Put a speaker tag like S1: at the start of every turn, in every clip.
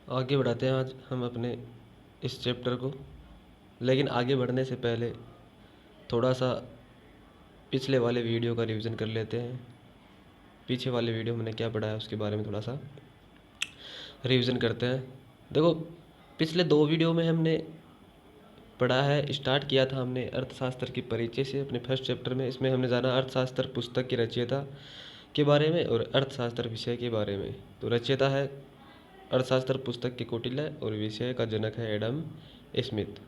S1: आगे बढ़ाते हैं आज हम अपने इस चैप्टर को। लेकिन आगे बढ़ने से पहले थोड़ा सा पिछले वाले वीडियो का रिवीजन कर लेते हैं। पीछे वाले वीडियो में हमने क्या पढ़ा है उसके बारे में थोड़ा सा रिवीजन करते हैं। देखो, पिछले दो वीडियो में हमने पढ़ा है, स्टार्ट किया था हमने अर्थशास्त्र की परिचय से अपने फर्स्ट चैप्टर में। इसमें हमने जाना अर्थशास्त्र पुस्तक की रचयिता के बारे में और अर्थशास्त्र विषय के बारे में। तो रचयिता है अर्थशास्त्र पुस्तक के कौटिल्य और विषय का जनक है एडम स्मिथ।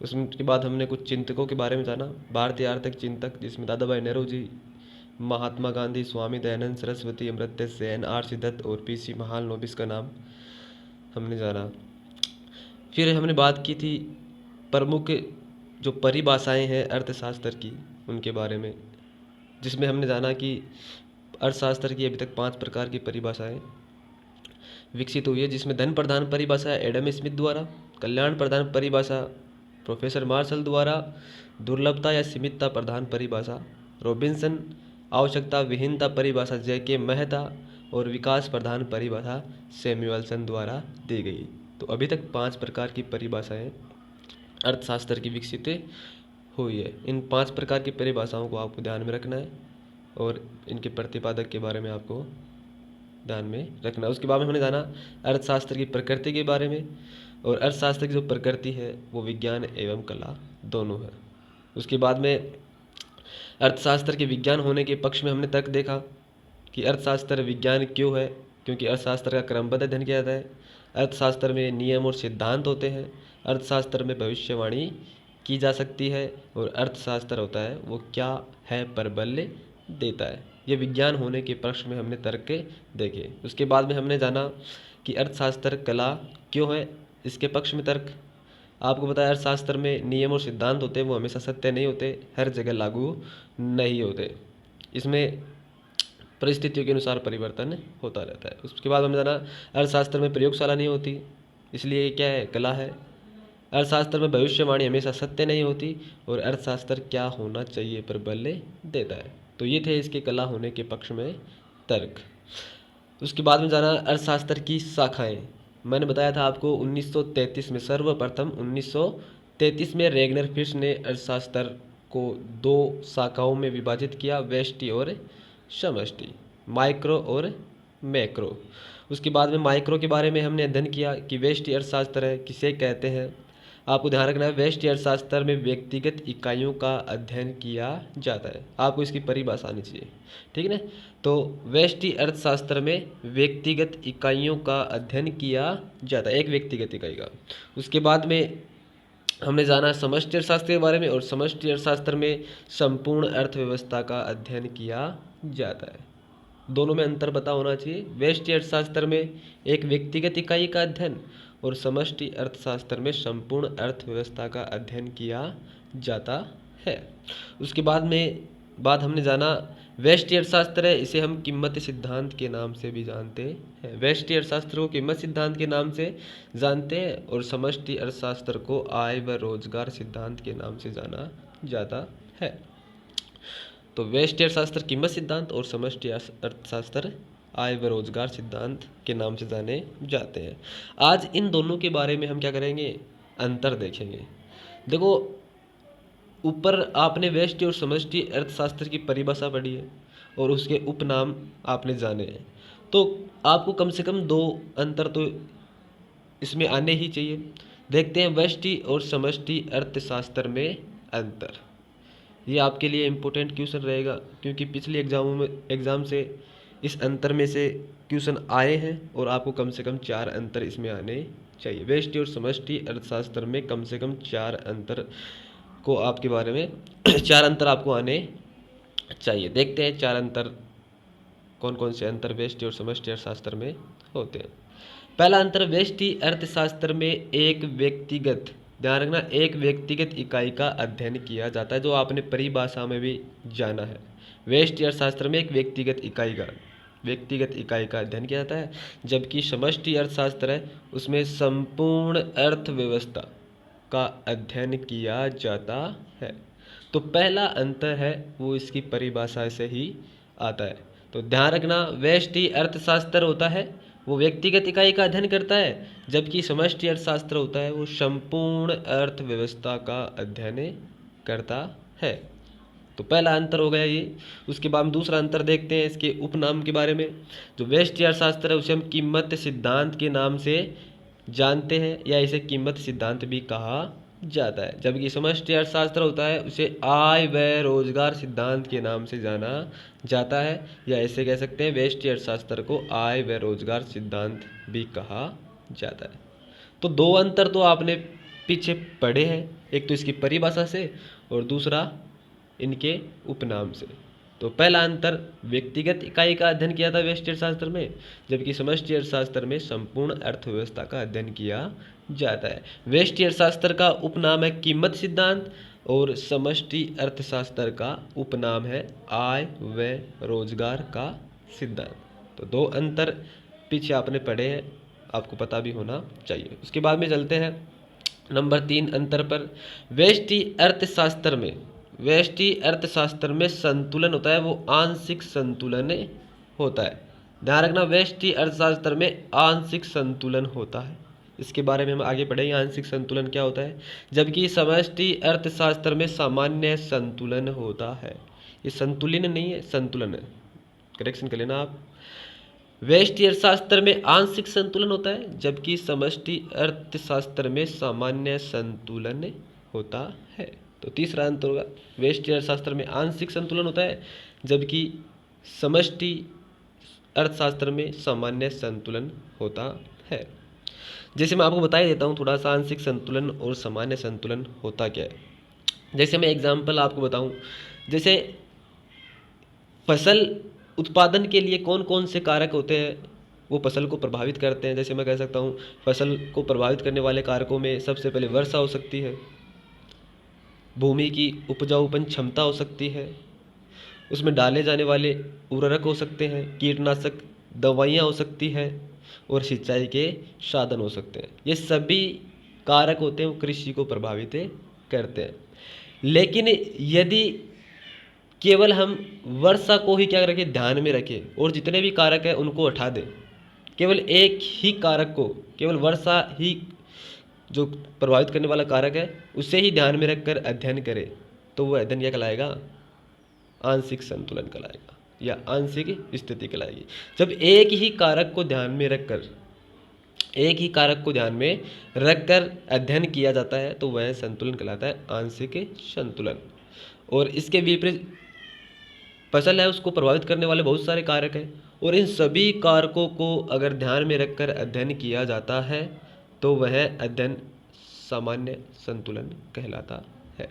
S1: उसके बाद हमने कुछ चिंतकों के बारे में जाना। भारतीय आर्थिक चिंतक जिसमें दादा भाई नेहरू जी, महात्मा गांधी, स्वामी दयानंद सरस्वती, अमर्त्य सेन, आर सी दत्त और पीसी महालनोबिस का नाम हमने जाना। फिर हमने बात की थी प्रमुख जो परिभाषाएं हैं अर्थशास्त्र की, उनके बारे में, जिसमें हमने जाना कि अर्थशास्त्र की अभी तक 5 प्रकार की परिभाषाएं विकसित हुई है। जिसमें धन प्रधान परिभाषा एडम स्मिथ द्वारा, कल्याण प्रधान परिभाषा प्रोफेसर मार्शल द्वारा, दुर्लभता या सीमितता प्रधान परिभाषा रॉबिन्सन, आवश्यकता विहीनता परिभाषा जे के मेहता और विकास प्रधान परिभाषा सैमुअलसन द्वारा दी गई। तो अभी तक 5 प्रकार की परिभाषाएं अर्थशास्त्र की विकसित हुई है। इन 5 प्रकार की परिभाषाओं को आपको ध्यान में रखना है और इनके प्रतिपादक के बारे में आपको ध्यान में रखना। उसके बाद में हमने जाना अर्थशास्त्र की प्रकृति के बारे में। और अर्थशास्त्र की जो प्रकृति है वो विज्ञान एवं कला दोनों है। उसके बाद में अर्थशास्त्र के विज्ञान होने के पक्ष में हमने तर्क देखा कि अर्थशास्त्र विज्ञान क्यों है, क्योंकि अर्थशास्त्र का क्रमबद्ध अध्ययन किया जाता है। अर्थशास्त्र में नियम और सिद्धांत होते हैं। अर्थशास्त्र में भविष्यवाणी की जा सकती है और अर्थशास्त्र होता है वो क्या है, प्रबल देता है। ये विज्ञान होने के पक्ष में हमने तर्क देखे। उसके बाद में हमने जाना कि अर्थशास्त्र कला क्यों है, इसके पक्ष में तर्क। आपको बताया अर्थशास्त्र में नियम और सिद्धांत होते हैं वो हमेशा सत्य नहीं होते, हर जगह लागू नहीं होते, इसमें परिस्थितियों के अनुसार परिवर्तन होता रहता है। उसके बाद हमने जाना अर्थशास्त्र में प्रयोगशाला नहीं होती, इसलिए क्या है, कला है। अर्थशास्त्र में भविष्यवाणी हमेशा सत्य नहीं होती और अर्थशास्त्र क्या होना चाहिए पर बल देता है। तो ये थे इसके कला होने के पक्ष में तर्क। उसके बाद में जाना अर्थशास्त्र की शाखाएं। मैंने बताया था आपको 1933 में, सर्वप्रथम 1933 में रेगनर फिश ने अर्थशास्त्र को 2 शाखाओं में विभाजित किया, व्यष्टि और समष्टि, माइक्रो और मैक्रो। उसके बाद में माइक्रो के बारे में हमने अध्ययन किया कि व्यष्टि अर्थशास्त्र है किसे कहते हैं। आपको ध्यान रखना है व्यष्टि अर्थशास्त्र में व्यक्तिगत इकाइयों का अध्ययन किया जाता है। आपको इसकी परिभाषा आनी चाहिए, ठीक है ना। तो व्यष्टि अर्थशास्त्र में व्यक्तिगत इकाइयों का अध्ययन किया जाता है, एक व्यक्तिगत इकाई का। उसके बाद में हमने जाना समष्टि अर्थशास्त्र के बारे में, और समष्टि अर्थशास्त्र में संपूर्ण अर्थव्यवस्था का अध्ययन किया जाता है। दोनों में अंतर पता होना चाहिए। व्यष्टि अर्थशास्त्र में एक व्यक्तिगत इकाई का अध्ययन और समष्टि अर्थशास्त्र में संपूर्ण अर्थव्यवस्था का अध्ययन किया जाता है। उसके बाद हमने जाना व्यष्टि अर्थशास्त्र है, इसे हम कीमत सिद्धांत के नाम से भी जानते हैं। व्यष्टि अर्थशास्त्र को कीमत सिद्धांत के नाम से जानते हैं और समष्टि अर्थशास्त्र को आय व रोजगार सिद्धांत के नाम से जाना जाता है। तो व्यष्टि अर्थशास्त्र कीमत सिद्धांत और समष्टि अर्थशास्त्र आय व रोजगार सिद्धांत के नाम से जाने जाते हैं। आज इन दोनों के बारे में हम क्या करेंगे, अंतर देखेंगे। देखो, ऊपर आपने व्यष्टि और समष्टि अर्थशास्त्र की परिभाषा पढ़ी है और उसके उपनाम आपने जाने हैं, तो आपको कम से कम 2 अंतर तो इसमें आने ही चाहिए। देखते हैं व्यष्टि और समष्टि अर्थशास्त्र में अंतर। ये आपके लिए इम्पोर्टेंट क्वेश्चन रहेगा क्योंकि पिछले एग्ज़ाम से इस अंतर में से क्वेश्चन आए हैं और आपको कम से कम 4 अंतर इसमें आने चाहिए। व्यष्टि और समष्टि अर्थशास्त्र में कम से कम 4 अंतर को आपके बारे में 4 अंतर आपको आने चाहिए। देखते हैं 4 अंतर कौन कौन से अंतर व्यष्टि और समष्टि अर्थशास्त्र में होते हैं। पहला अंतर, व्यष्टि अर्थशास्त्र में एक व्यक्तिगत, ध्यान रखना, एक व्यक्तिगत इकाई का अध्ययन किया जाता है, जो आपने परिभाषा में भी जाना है। व्यष्टि अर्थशास्त्र में एक व्यक्तिगत इकाई का अध्ययन किया जाता है, जबकि समष्टि अर्थशास्त्र है उसमें संपूर्ण अर्थव्यवस्था का अध्ययन किया जाता है। तो पहला अंतर है वो इसकी परिभाषा से ही आता है। तो ध्यान रखना, व्यष्टि अर्थशास्त्र होता है वो व्यक्तिगत इकाई का अध्ययन करता है, जबकि समष्टि अर्थशास्त्र होता है वो संपूर्ण अर्थव्यवस्था का अध्ययन करता है। तो पहला अंतर हो गया ये। उसके बाद हम दूसरा अंतर देखते हैं इसके उपनाम के बारे में। जो व्यष्टि अर्थशास्त्र है उसे हम कीमत सिद्धांत के नाम से जानते हैं, या इसे कीमत सिद्धांत भी कहा जाता है, जबकि समष्टि अर्थशास्त्र होता है उसे आय व्यय रोजगार सिद्धांत के नाम से जाना जाता है, या ऐसे कह सकते हैं व्यष्टि अर्थशास्त्र को आय व्यय रोजगार सिद्धांत भी कहा जाता है। तो दो अंतर तो आपने पीछे पढ़े हैं, एक तो इसकी परिभाषा से और दूसरा इनके उपनाम से। तो पहला अंतर, व्यक्तिगत इकाई का अध्ययन किया था व्यष्टि अर्थशास्त्र में, जबकि समष्टि अर्थशास्त्र में संपूर्ण अर्थव्यवस्था का अध्ययन किया जाता है। व्यष्टि अर्थशास्त्र का उपनाम है कीमत सिद्धांत और समष्टि अर्थशास्त्र का उपनाम है आय व रोजगार का सिद्धांत। तो दो अंतर पीछे आपने पढ़े हैं, आपको पता भी होना चाहिए। उसके बाद में चलते हैं नंबर 3 अंतर पर। व्यष्टि अर्थशास्त्र में संतुलन होता है वो आंशिक संतुलन होता है। ध्यान रखना, व्यष्टि अर्थशास्त्र में आंशिक संतुलन होता है। इसके बारे में हम आगे पढ़ेंगे आंशिक संतुलन क्या होता है, जबकि समष्टि अर्थशास्त्र में सामान्य संतुलन होता है। ये संतुलन नहीं है, संतुलन है, करेक्शन कर लेना आप। व्यष्टि अर्थशास्त्र में आंशिक संतुलन होता है, जबकि समष्टि अर्थशास्त्र में सामान्य संतुलन होता है। तो तीसरा अंतर होगा, व्यष्टि अर्थशास्त्र में आंशिक संतुलन होता है, जबकि समष्टि अर्थशास्त्र में सामान्य संतुलन होता है। जैसे मैं आपको बता ही देता हूँ थोड़ा सा आंशिक संतुलन और सामान्य संतुलन होता क्या है। जैसे मैं एग्जाम्पल आपको बताऊँ, जैसे फसल उत्पादन के लिए कौन कौन से कारक होते हैं वो फसल को प्रभावित करते हैं। जैसे मैं कह सकता हूँ फसल को प्रभावित करने वाले कारकों में सबसे पहले वर्षा हो सकती है, भूमि की उपजाऊपन क्षमता हो सकती है, उसमें डाले जाने वाले उर्वरक हो सकते हैं, कीटनाशक दवाइयाँ हो सकती है और सिंचाई के साधन हो सकते हैं। ये सभी कारक होते हैं वो कृषि को प्रभावित करते हैं। लेकिन यदि केवल हम वर्षा को ही क्या रखें, ध्यान में रखें और जितने भी कारक हैं उनको हटा दें, केवल एक ही कारक को, केवल वर्षा ही जो प्रभावित करने वाला कारक है उसे ही ध्यान में रखकर अध्ययन करें, तो वह अध्ययन क्या कहलाएगा, आंशिक संतुलन कहलाएगा या आंशिक स्थिति कहलाएगी। जब एक ही कारक को ध्यान में रखकर अध्ययन किया जाता है तो वह संतुलन कहलाता है, आंशिक संतुलन। और इसके विपरीत फसल है उसको प्रभावित करने वाले बहुत सारे कारक हैं और इन सभी कारकों को अगर ध्यान में रखकर अध्ययन किया जाता है तो वह अध्ययन सामान्य संतुलन कहलाता है।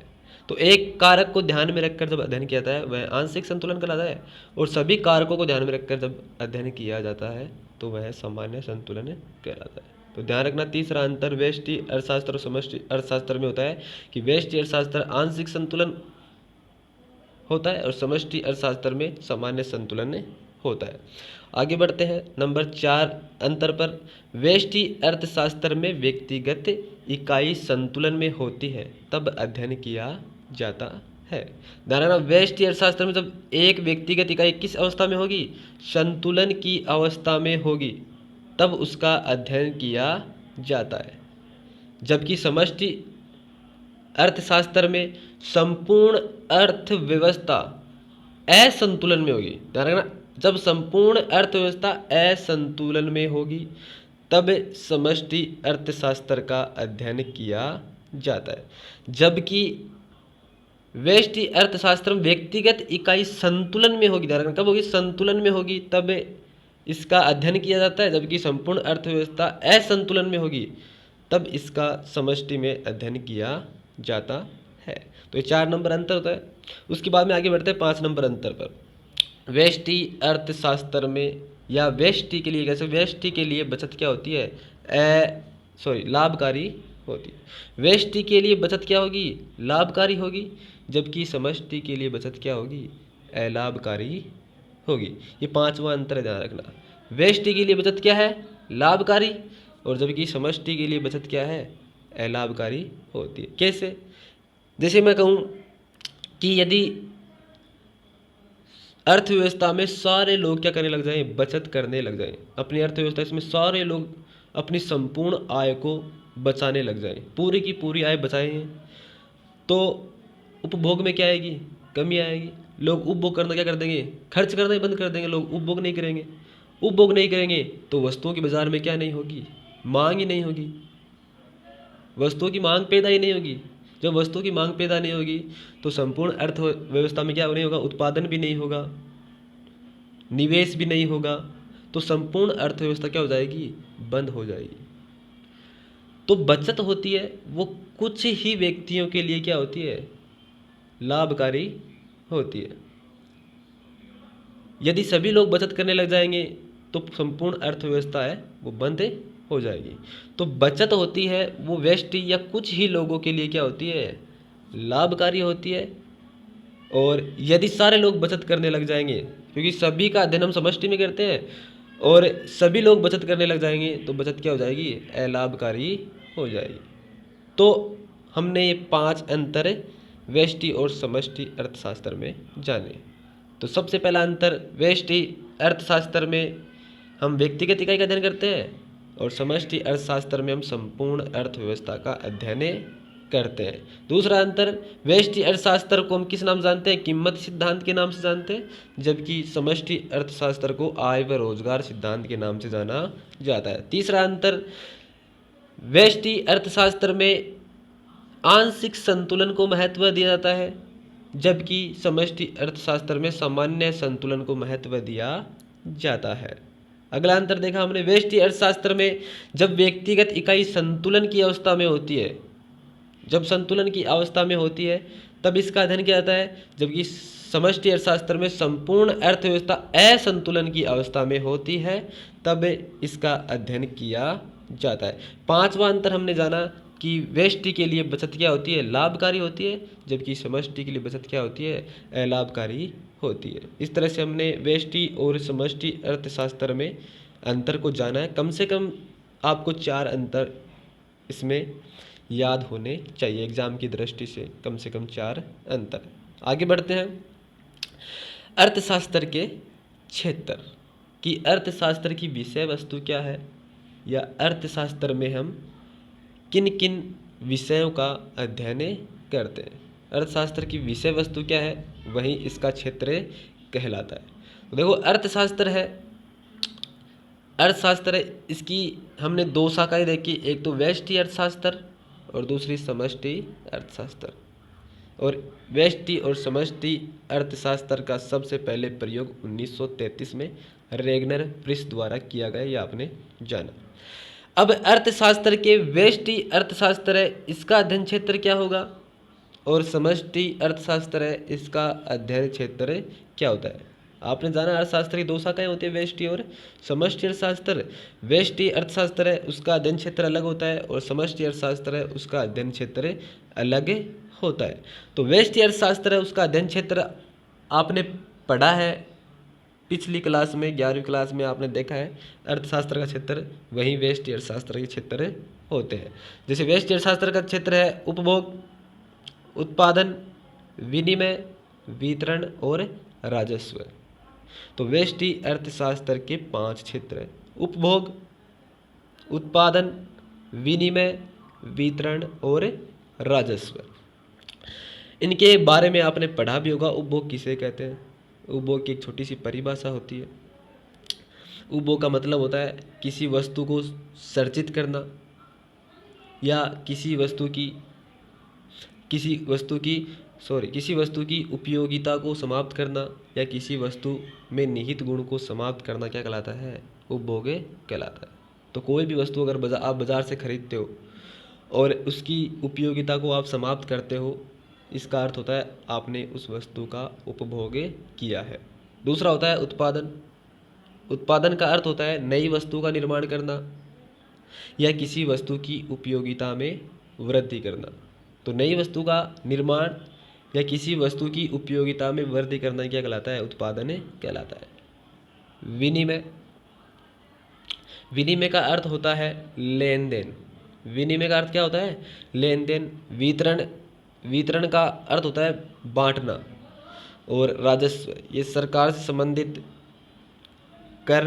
S1: तो एक कारक को ध्यान में रखकर जब अध्ययन किया जाता है वह आंशिक संतुलन कहलाता है और सभी कारकों को ध्यान में रखकर जब अध्ययन किया जाता है तो वह सामान्य संतुलन कहलाता है। तो ध्यान रखना, तीसरा अंतर व्यष्टि अर्थशास्त्र और समष्टि अर्थशास्त्र में होता है कि व्यष्टि अर्थशास्त्र आंशिक संतुलन होता है और समष्टि अर्थशास्त्र में सामान्य संतुलन होता है। आगे बढ़ते हैं नंबर 4 अंतर पर। व्यष्टि अर्थशास्त्र में व्यक्तिगत इकाई संतुलन में होती है तब अध्ययन किया जाता है। ध्यान रखना, व्यष्टि अर्थशास्त्र में जब एक व्यक्तिगत इकाई किस अवस्था में होगी, संतुलन की अवस्था में होगी, तब उसका अध्ययन किया जाता है, जबकि समष्टि अर्थशास्त्र में संपूर्ण अर्थव्यवस्था असंतुलन में होगी। ध्यान रखना, जब संपूर्ण अर्थव्यवस्था असंतुलन में होगी तब समष्टि अर्थशास्त्र का अध्ययन किया जाता है, जबकि व्यष्टि अर्थशास्त्र में व्यक्तिगत इकाई संतुलन में होगी। ध्यान रखना, कब होगी, संतुलन में होगी तब इसका अध्ययन किया जाता है, जबकि संपूर्ण अर्थव्यवस्था असंतुलन में होगी तब इसका समष्टि में अध्ययन किया जाता है। तो ये 4 नंबर अंतर होता है। उसके बाद में आगे बढ़ते हैं 5 नंबर अंतर पर। व्यष्टि अर्थशास्त्र में या व्यष्टि के लिए कैसे, व्यष्टि के लिए बचत क्या होती है, लाभकारी होती है। व्यष्टि के लिए बचत क्या होगी, लाभकारी होगी, जबकि समष्टि के लिए बचत क्या होगी, अलाभकारी होगी। ये 5वां अंतर ध्यान रखना, व्यष्टि के लिए बचत क्या है, लाभकारी, और जबकि समष्टि के लिए बचत क्या है, अलाभकारी होती है। कैसे, जैसे मैं कहूँ कि यदि अर्थव्यवस्था में सारे लोग क्या करने लग जाएं, बचत करने लग जाएं। अपनी अर्थव्यवस्था इसमें सारे लोग अपनी संपूर्ण आय को बचाने लग जाएं, पूरी की पूरी आय बचाएंगे तो उपभोग में क्या आएगी, कमी आएगी। लोग उपभोग करना क्या कर देंगे, खर्च करना ही बंद कर देंगे, लोग उपभोग नहीं करेंगे। उपभोग नहीं करेंगे तो वस्तुओं की बाजार में क्या नहीं होगी, मांग ही नहीं होगी, वस्तुओं की मांग पैदा ही नहीं होगी। जब वस्तुओं की मांग पैदा नहीं होगी तो संपूर्ण अर्थव्यवस्था में क्या नहीं होगा, उत्पादन भी नहीं होगा, निवेश भी नहीं होगा, तो संपूर्ण अर्थव्यवस्था क्या हो जाएगी, बंद हो जाएगी। तो बचत होती है वो कुछ ही व्यक्तियों के लिए क्या होती है, लाभकारी होती है। यदि सभी लोग बचत करने लग जाएंगे तो संपूर्ण अर्थव्यवस्था है वो बंद हो जाएगी। तो बचत होती है वो व्यष्टि या कुछ ही लोगों के लिए क्या होती है, लाभकारी होती है। और यदि सारे लोग बचत करने लग जाएंगे, क्योंकि सभी का अध्ययन हम समष्टि में करते हैं, और सभी लोग बचत करने लग जाएंगे तो बचत क्या हो जाएगी, अलाभकारी हो जाएगी। तो हमने ये 5 अंतर व्यष्टि और समष्टि अर्थशास्त्र में जाने। तो सबसे पहला अंतर, व्यष्टि अर्थशास्त्र में हम व्यक्तिगत इकाई का अध्ययन करते हैं और समष्टि अर्थशास्त्र में हम संपूर्ण अर्थव्यवस्था का अध्ययन करते हैं। दूसरा अंतर, व्यष्टि अर्थशास्त्र को हम किस नाम जानते हैं, कीमत सिद्धांत के नाम से जानते हैं, जबकि समष्टि अर्थशास्त्र को आय व रोजगार सिद्धांत के नाम से जाना जाता है। तीसरा अंतर, व्यष्टि अर्थशास्त्र में आंशिक संतुलन को महत्व दिया जाता है, जबकि समष्टि अर्थशास्त्र में सामान्य संतुलन को महत्व दिया जाता है। अगला अंतर देखा हमने, व्यष्टि अर्थशास्त्र में जब व्यक्तिगत इकाई संतुलन की अवस्था में होती है, जब संतुलन की अवस्था में होती है तब इसका अध्ययन किया जाता है, जबकि समष्टि अर्थशास्त्र में संपूर्ण अर्थव्यवस्था असंतुलन की अवस्था में होती है तब इसका अध्ययन किया जाता है। पांचवा अंतर हमने जाना कि व्यष्टि के लिए बचत क्या होती है, लाभकारी होती है, जबकि समष्टि के लिए बचत क्या होती है, अलाभकारी होती है। इस तरह से हमने व्यष्टि और समष्टि अर्थशास्त्र में अंतर को जाना है। कम से कम आपको 4 अंतर इसमें याद होने चाहिए, एग्जाम की दृष्टि से कम 4 अंतर। आगे बढ़ते हैं, अर्थशास्त्र के क्षेत्र कि अर्थशास्त्र की विषय वस्तु क्या है, या अर्थशास्त्र में हम किन किन विषयों का अध्ययन करते हैं। अर्थशास्त्र की विषय वस्तु क्या है, वही इसका क्षेत्र कहलाता है। तो देखो अर्थशास्त्र है, अर्थशास्त्र इसकी हमने 2 शाखाएं देखी, एक तो व्यष्टि अर्थशास्त्र और दूसरी समष्टि अर्थशास्त्र। और व्यष्टि और समष्टि अर्थशास्त्र का सबसे पहले प्रयोग 1933 में रेगनर प्रिस द्वारा किया गया, ये आपने जाना। अब अर्थशास्त्र के व्यष्टि अर्थशास्त्र है इसका अध्ययन क्षेत्र क्या होगा, और समष्टि अर्थशास्त्र है इसका अध्ययन क्षेत्र क्या होता है। आपने जाना अर्थशास्त्र की 2 शाखाएं होती है, व्यष्टि और समष्टि अर्थशास्त्र। व्यष्टि अर्थशास्त्र है उसका अध्ययन क्षेत्र अलग होता है और समष्टि अर्थशास्त्र है उसका अध्ययन क्षेत्र अलग होता है। तो व्यष्टि अर्थशास्त्र है उसका अध्ययन क्षेत्र आपने पढ़ा है पिछली क्लास में, 11वीं क्लास में आपने देखा है अर्थशास्त्र का क्षेत्र, वहीं व्यष्टि अर्थशास्त्र के क्षेत्र होते हैं। जैसे व्यष्टि अर्थशास्त्र का क्षेत्र है उपभोग, उत्पादन, विनिमय, वितरण और राजस्व। तो व्यष्टि अर्थशास्त्र के 5 क्षेत्र हैं, उपभोग, उत्पादन, विनिमय, वितरण और राजस्व। इनके बारे में आपने पढ़ा भी होगा, उपभोग किसे कहते हैं। उपभोग की एक छोटी सी परिभाषा होती है। उपभोग का मतलब होता है किसी वस्तु को सर्जित करना, या किसी वस्तु की उपयोगिता को समाप्त करना, या किसी वस्तु में निहित गुण को समाप्त करना क्या कहलाता है, उपभोग कहलाता है। तो कोई भी वस्तु अगर आप बाज़ार से खरीदते हो और उसकी उपयोगिता को आप समाप्त करते हो, इसका अर्थ होता है आपने उस वस्तु का उपभोग किया है। दूसरा होता है उत्पादन। उत्पादन का अर्थ होता है नई वस्तु का निर्माण करना या किसी वस्तु की उपयोगिता में वृद्धि करना। तो नई वस्तु का निर्माण या किसी वस्तु की उपयोगिता में वृद्धि करना क्या कहलाता है, उत्पादन कहलाता है। विनिमय, विनिमय का अर्थ होता है लेन देन। विनिमय का अर्थ क्या होता है, लेन देन। वितरण, वितरण का अर्थ होता है बांटना। और राजस्व, ये सरकार से संबंधित कर,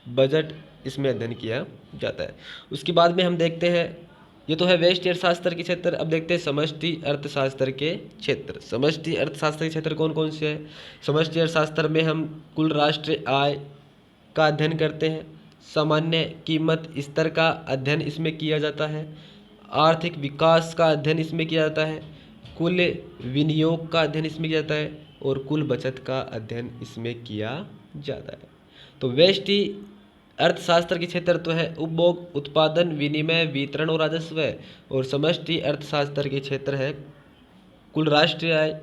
S1: बजट, इसमें अध्ययन किया जाता है। उसके बाद में हम देखते हैं, ये तो है व्यष्टि अर्थशास्त्र के क्षेत्र। अब देखते हैं समष्टि अर्थशास्त्र के क्षेत्र। समष्टि अर्थशास्त्र के क्षेत्र कौन कौन से हैं? समष्टि अर्थशास्त्र में हम कुल राष्ट्रीय आय का अध्ययन करते हैं, सामान्य कीमत स्तर का अध्ययन इसमें किया जाता है, आर्थिक विकास का अध्ययन इसमें किया जाता है, कुल विनियोग का अध्ययन इसमें किया जाता है और कुल बचत का अध्ययन इसमें किया जाता है। तो व्यष्टि अर्थशास्त्र के क्षेत्र तो है उपभोग, उत्पादन, विनिमय, वितरण और राजस्व है। और समष्टि अर्थशास्त्र के क्षेत्र है कुल राष्ट्रीय आय,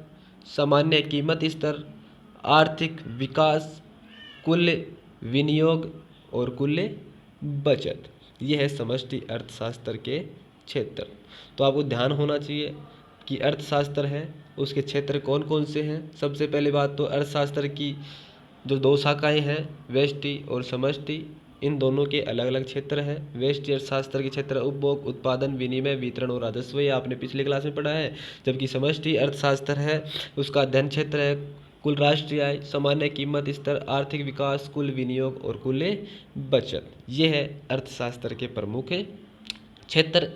S1: सामान्य कीमत स्तर, आर्थिक विकास, कुल विनियोग और कुल बचत। ये है समष्टि अर्थशास्त्र के क्षेत्र। तो आपको ध्यान होना चाहिए कि अर्थशास्त्र है उसके क्षेत्र कौन कौन से हैं। सबसे पहली बात तो अर्थशास्त्र की जो दो शाखाएं हैं, व्यष्टि और समष्टि, इन दोनों के अलग अलग क्षेत्र हैं। व्यष्टि अर्थशास्त्र के क्षेत्र उपभोग, उत्पादन, विनिमय, वितरण और राजस्व, ये आपने पिछले क्लास में पढ़ा है। जबकि समष्टि अर्थशास्त्र है उसका अध्ययन क्षेत्र है कुल राष्ट्रीय आय, सामान्य कीमत स्तर, आर्थिक विकास, कुल विनियोग और कुल बचत। ये है अर्थशास्त्र के प्रमुख क्षेत्र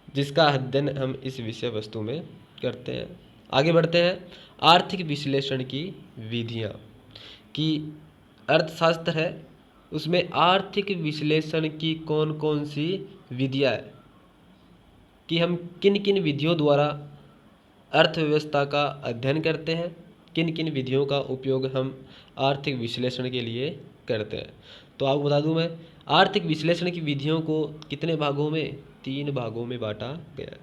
S1: जिसका अध्ययन हम इस विषय वस्तु में करते हैं। आगे बढ़ते हैं, आर्थिक विश्लेषण की विधियाँ। कि अर्थशास्त्र है उसमें आर्थिक विश्लेषण की कौन कौन सी विधियाँ है, कि हम किन किन विधियों द्वारा अर्थव्यवस्था का अध्ययन करते हैं, किन किन विधियों का उपयोग हम आर्थिक विश्लेषण के लिए करते हैं। तो आपको बता दूं मैं, आर्थिक विश्लेषण की विधियों को कितने भागों में, 3 भागों में बांटा गया है।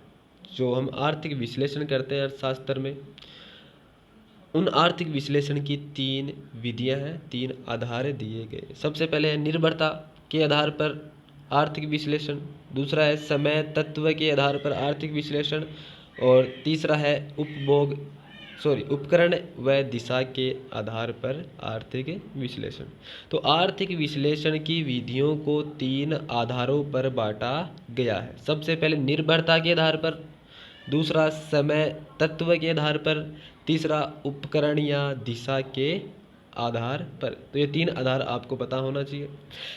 S1: जो हम आर्थिक विश्लेषण करते हैं अर्थशास्त्र में, उन आर्थिक विश्लेषण की 3 विधियां हैं, 3 आधार दिए गए। सबसे पहले है निर्भरता के आधार पर आर्थिक विश्लेषण, दूसरा है समय तत्व के आधार पर आर्थिक विश्लेषण और तीसरा है उपकरण व दिशा के आधार पर आर्थिक विश्लेषण। तो आर्थिक विश्लेषण की विधियों को 3 आधारों पर बांटा गया है। सबसे पहले निर्भरता के आधार पर, दूसरा समय तत्व के आधार पर, तीसरा उपकरण या दिशा के आधार पर। तो ये 3 आधार आपको पता होना चाहिए।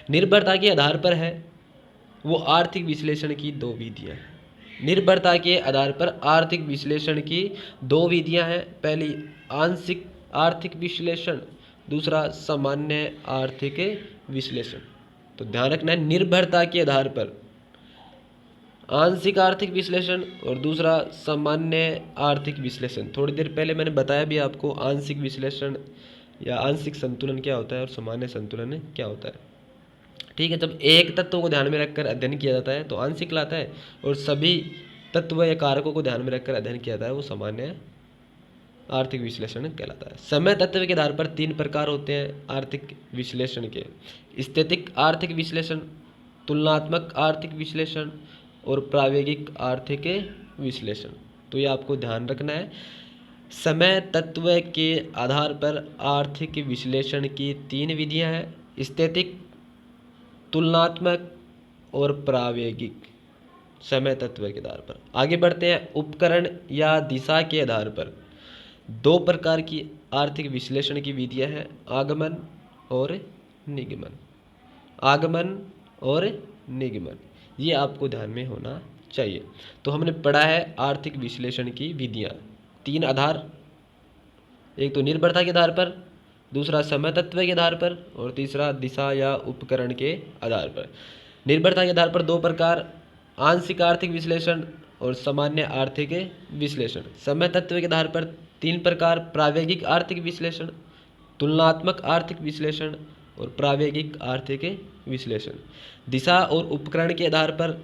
S1: निर्भरता के आधार पर है वो आर्थिक विश्लेषण की 2 विधियाँ हैं। निर्भरता के आधार पर आर्थिक विश्लेषण की 2 विधियाँ हैं। पहली आंशिक आर्थिक विश्लेषण, दूसरा सामान्य आर्थिक विश्लेषण। तो ध्यान रखना है, निर्भरता के आधार पर आंशिक आर्थिक विश्लेषण और दूसरा सामान्य आर्थिक विश्लेषण। थोड़ी देर पहले मैंने बताया भी आपको आंशिक विश्लेषण या आंशिक संतुलन क्या होता है और सामान्य संतुलन क्या होता है। ठीक है, जब एक तत्व को ध्यान में रखकर अध्ययन किया जाता है तो आंशिक कहलाता है, और सभी तत्व या कारकों को ध्यान में रखकर अध्ययन किया जाता है वो सामान्य आर्थिक विश्लेषण कहलाता है। समय तत्व के आधार पर 3 प्रकार होते हैं आर्थिक विश्लेषण के: स्थैतिक आर्थिक विश्लेषण, तुलनात्मक आर्थिक विश्लेषण और प्रायोगिक आर्थिक विश्लेषण। तो ये आपको ध्यान रखना है। समय तत्व के आधार पर आर्थिक विश्लेषण की 3 विधियां हैं: स्थैतिक, तुलनात्मक और प्रायोगिक। समय तत्व के आधार पर आगे बढ़ते हैं, उपकरण या दिशा के आधार पर 2 प्रकार की आर्थिक विश्लेषण की विधियां हैं: आगमन और निगमन। आगमन और निगमन, ये आपको ध्यान में होना चाहिए। तो हमने पढ़ा है आर्थिक विश्लेषण की विधियां, 3 आधार, एक तो निर्भरता के आधार पर, दूसरा समय तत्व के आधार पर और तीसरा दिशा या उपकरण के आधार पर। निर्भरता के आधार पर 2 प्रकार, आंशिक आर्थिक विश्लेषण और सामान्य आर्थिक विश्लेषण। समय तत्व के आधार पर 3 प्रकार, प्रायोगिक आर्थिक विश्लेषण, तुलनात्मक आर्थिक विश्लेषण और प्रायोगिक आर्थिक विश्लेषण। दिशा और उपकरण के आधार पर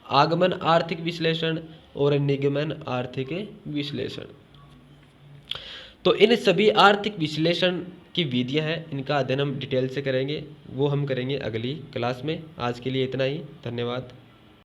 S1: आगमन आर्थिक विश्लेषण और निगमन आर्थिक विश्लेषण। तो इन सभी आर्थिक विश्लेषण की विधियां हैं, इनका अध्ययन हम डिटेल से करेंगे, वो हम करेंगे अगली क्लास में। आज के लिए इतना ही, धन्यवाद।